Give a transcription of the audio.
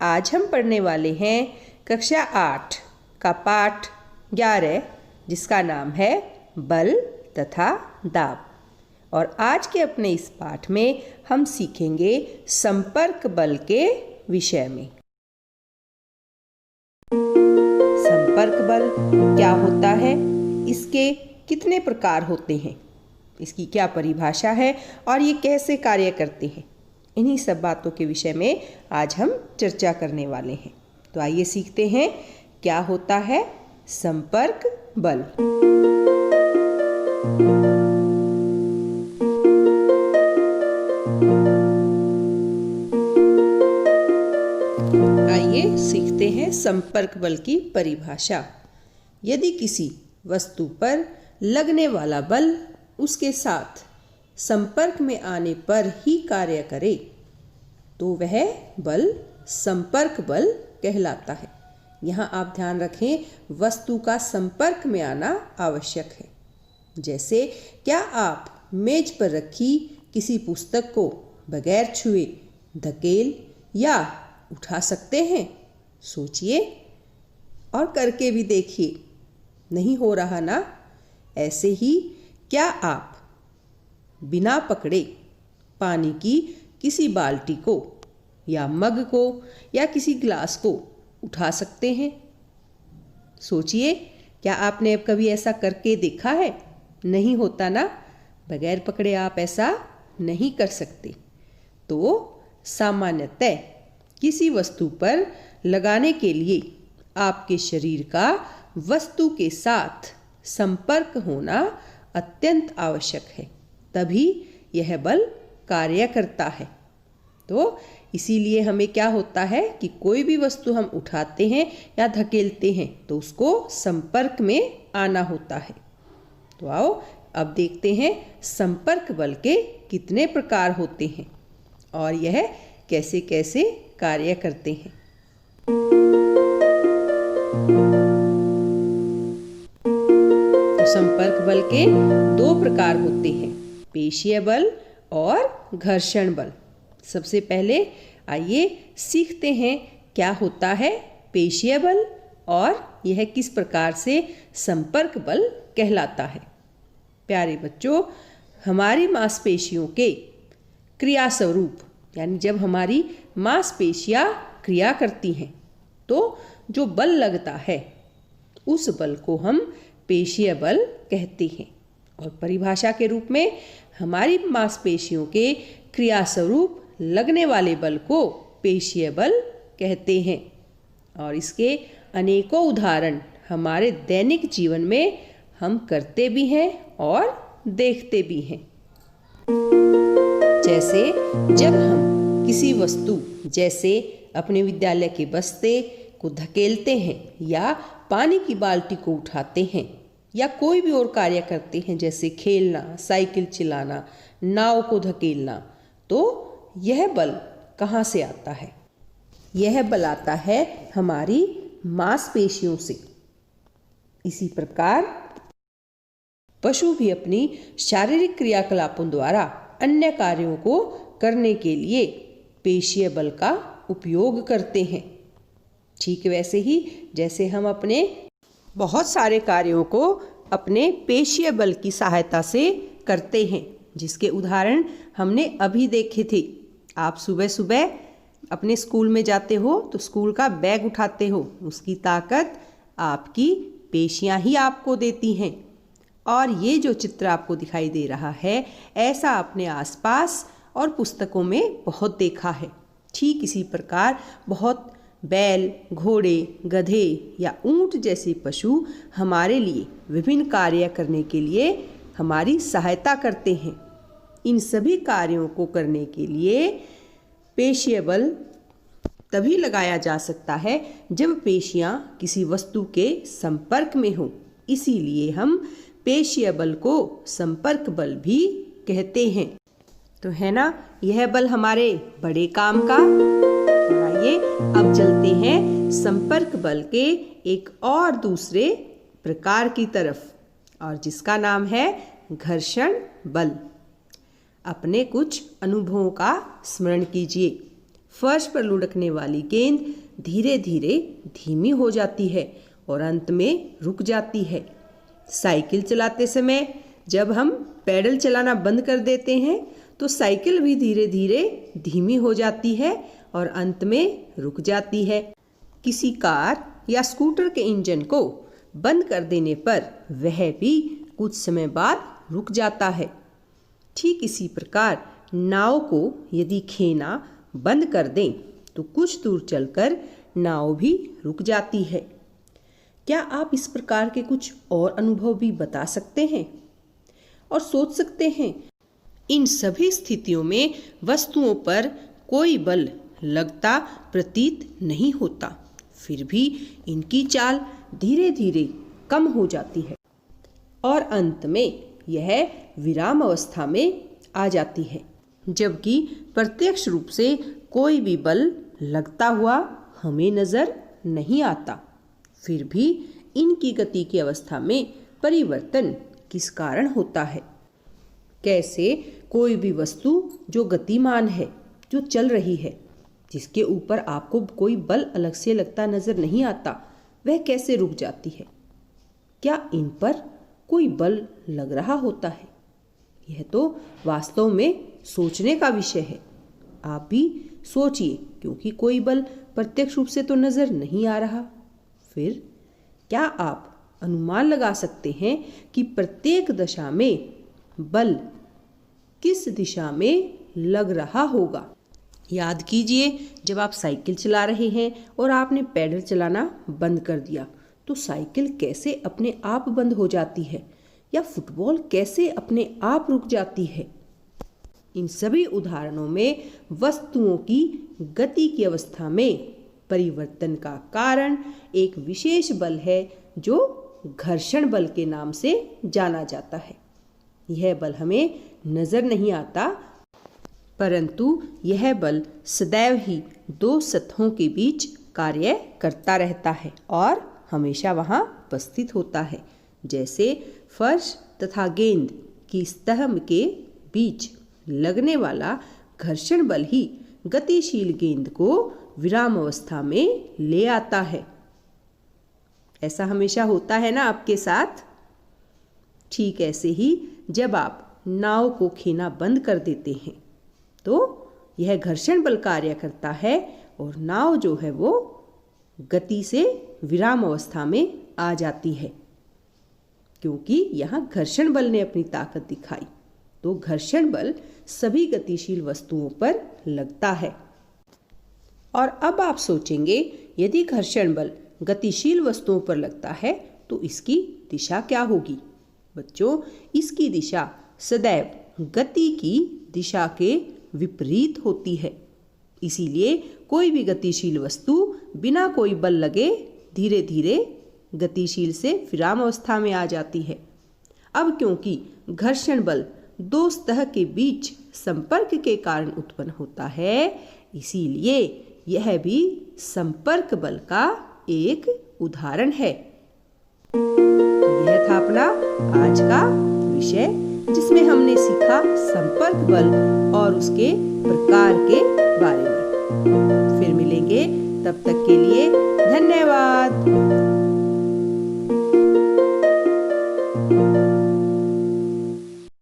आज हम पढ़ने वाले हैं कक्षा 8 का पाठ 11 जिसका नाम है बल तथा दाब। और आज के अपने इस पाठ में हम सीखेंगे संपर्क बल के विषय में। संपर्क बल क्या होता है, इसके कितने प्रकार होते हैं, इसकी क्या परिभाषा है और ये कैसे कार्य करते हैं, इन्हीं सब बातों के विषय में आज हम चर्चा करने वाले हैं। तो आइए सीखते हैं क्या होता है संपर्क बल। आइए सीखते हैं संपर्क बल की परिभाषा। यदि किसी वस्तु पर लगने वाला बल उसके साथ संपर्क में आने पर ही कार्य करे तो वह बल संपर्क बल कहलाता है। यहाँ आप ध्यान रखें, वस्तु का संपर्क में आना आवश्यक है। जैसे क्या आप मेज पर रखी किसी पुस्तक को बगैर छुए धकेल या उठा सकते हैं? सोचिए और करके भी देखिए, नहीं हो रहा ना। ऐसे ही क्या आप बिना पकड़े पानी की किसी बाल्टी को या मग को या किसी ग्लास को उठा सकते हैं? सोचिए, क्या आपने अब कभी ऐसा करके देखा है? नहीं होता ना। बगैर पकड़े आप ऐसा नहीं कर सकते। तो सामान्यतः किसी वस्तु पर लगाने के लिए आपके शरीर का वस्तु के साथ संपर्क होना अत्यंत आवश्यक है, तभी यह बल कार्य करता है। तो इसीलिए हमें क्या होता है कि कोई भी वस्तु हम उठाते हैं या धकेलते हैं तो उसको संपर्क में आना होता है। तो आओ अब देखते हैं संपर्क बल के कितने प्रकार होते हैं और यह कैसे कैसे कार्य करते हैं। तो संपर्क बल के दो प्रकार होते हैं, पेशीय बल और घर्षण बल। सबसे पहले आइए सीखते हैं क्या होता है पेशीय बल और यह किस प्रकार से संपर्क बल कहलाता है। प्यारे बच्चों, हमारी मांसपेशियों के क्रिया स्वरूप यानी जब हमारी मांसपेशियां क्रिया करती हैं तो जो बल लगता है उस बल को हम पेशीय बल कहते हैं। और परिभाषा के रूप में हमारी मांसपेशियों के क्रिया स्वरूप लगने वाले बल को पेशीय बल कहते हैं। और इसके अनेकों उदाहरण हमारे दैनिक जीवन में हम करते भी हैं और देखते भी हैं। जैसे जब हम किसी वस्तु जैसे अपने विद्यालय के बस्ते को धकेलते हैं या पानी की बाल्टी को उठाते हैं या कोई भी और कार्य करते हैं जैसे खेलना, साइकिल चलाना, नाव को धकेलना, तो यह बल कहाँ से आता है? यह बल आता है हमारी मांसपेशियों से। इसी प्रकार पशु भी अपनी शारीरिक क्रियाकलापों द्वारा अन्य कार्यों को करने के लिए पेशीय बल का उपयोग करते हैं। ठीक वैसे ही जैसे हम अपने बहुत सारे कार्यों को अपने पेशीय बल की सहायता से करते हैं, जिसके उदाहरण हमने अभी देखे थे। आप सुबह सुबह अपने स्कूल में जाते हो तो स्कूल का बैग उठाते हो, उसकी ताकत आपकी पेशियां ही आपको देती हैं। और ये जो चित्र आपको दिखाई दे रहा है, ऐसा अपने आसपास और पुस्तकों में बहुत देखा है। ठीक इसी प्रकार बहुत बैल, घोड़े, गधे या ऊंट जैसे पशु हमारे लिए विभिन्न कार्य करने के लिए हमारी सहायता करते हैं। इन सभी कार्यों को करने के लिए पेशीय बल तभी लगाया जा सकता है जब पेशियां किसी वस्तु के संपर्क में हो। इसीलिए हम पेशीय बल को संपर्क बल भी कहते हैं। तो है ना यह बल हमारे बड़े काम का। आइए अब चलते हैं संपर्क बल के एक और दूसरे प्रकार की तरफ, और जिसका नाम है घर्षण बल। अपने कुछ अनुभवों का स्मरण कीजिए। फर्श पर लुढ़कने वाली गेंद धीरे धीरे धीमी हो जाती है और अंत में रुक जाती है। साइकिल चलाते समय जब हम पैडल चलाना बंद कर देते हैं तो साइकिल भी धीरे धीरे धीमी हो जाती है और अंत में रुक जाती है। किसी कार या स्कूटर के इंजन को बंद कर देने पर वह भी कुछ समय बाद रुक जाता है। ठीक इसी प्रकार नाव को यदि खेना बंद कर दें तो कुछ दूर चलकर नाव भी रुक जाती है। क्या आप इस प्रकार के कुछ और अनुभव भी बता सकते हैं और सोच सकते हैं? इन सभी स्थितियों में वस्तुओं पर कोई बल लगता प्रतीत नहीं होता, फिर भी इनकी चाल धीरे धीरे कम हो जाती है और अंत में यह विराम अवस्था में आ जाती है, जबकि प्रत्यक्ष रूप से कोई भी बल लगता हुआ हमें नजर नहीं आता। फिर भी इनकी गति की अवस्था में परिवर्तन किस कारण होता है? कैसे कोई भी वस्तु जो गतिमान है, जो चल रही है, जिसके ऊपर आपको कोई बल अलग से लगता नजर नहीं आता, वह कैसे रुक जाती है? क्या इन पर कोई बल लग रहा होता है? यह तो वास्तव में सोचने का विषय है। आप भी सोचिए, क्योंकि कोई बल प्रत्यक्ष रूप से तो नजर नहीं आ रहा। फिर क्या आप अनुमान लगा सकते हैं कि प्रत्येक दशा में बल किस दिशा में लग रहा होगा? याद कीजिए, जब आप साइकिल चला रहे हैं और आपने पैडल चलाना बंद कर दिया तो साइकिल कैसे अपने आप बंद हो जाती है या फुटबॉल कैसे अपने आप रुक जाती है। इन सभी उदाहरणों में वस्तुओं की गति की अवस्था में परिवर्तन का कारण एक विशेष बल है जो घर्षण बल के नाम से जाना जाता है। यह बल हमें नजर नहीं आता, परंतु यह बल सदैव ही दो सतहों के बीच कार्य करता रहता है और हमेशा वहाँ उपस्थित होता है। जैसे फर्श तथा गेंद की सतह के बीच लगने वाला घर्षण बल ही गतिशील गेंद को विराम अवस्था में ले आता है। ऐसा हमेशा होता है ना आपके साथ? ठीक ऐसे ही जब आप नाव को खेना बंद कर देते हैं तो यह घर्षण बल कार्य करता है और नाव जो है वो गति से विराम अवस्था में आ जाती है, क्योंकि यहाँ घर्षण बल ने अपनी ताकत दिखाई। तो घर्षण बल सभी गतिशील वस्तुओं पर लगता है। और अब आप सोचेंगे, यदि घर्षण बल गतिशील वस्तुओं पर लगता है तो इसकी दिशा क्या होगी? बच्चों, इसकी दिशा सदैव गति की दिशा के विपरीत होती है। इसीलिए कोई भी गतिशील वस्तु बिना कोई बल लगे धीरे धीरे गतिशील से विराम अवस्था में आ जाती है। अब क्योंकि घर्षण बल दो सतह के बीच संपर्क के कारण उत्पन्न होता है, इसीलिए यह भी संपर्क बल का एक उदाहरण है। यह था अपना आज का विषय, जिसमें हमने सीखा संपर्क बल और उसके प्रकार के बारे में। फिर मिलेंगे, तब तक के लिए धन्यवाद।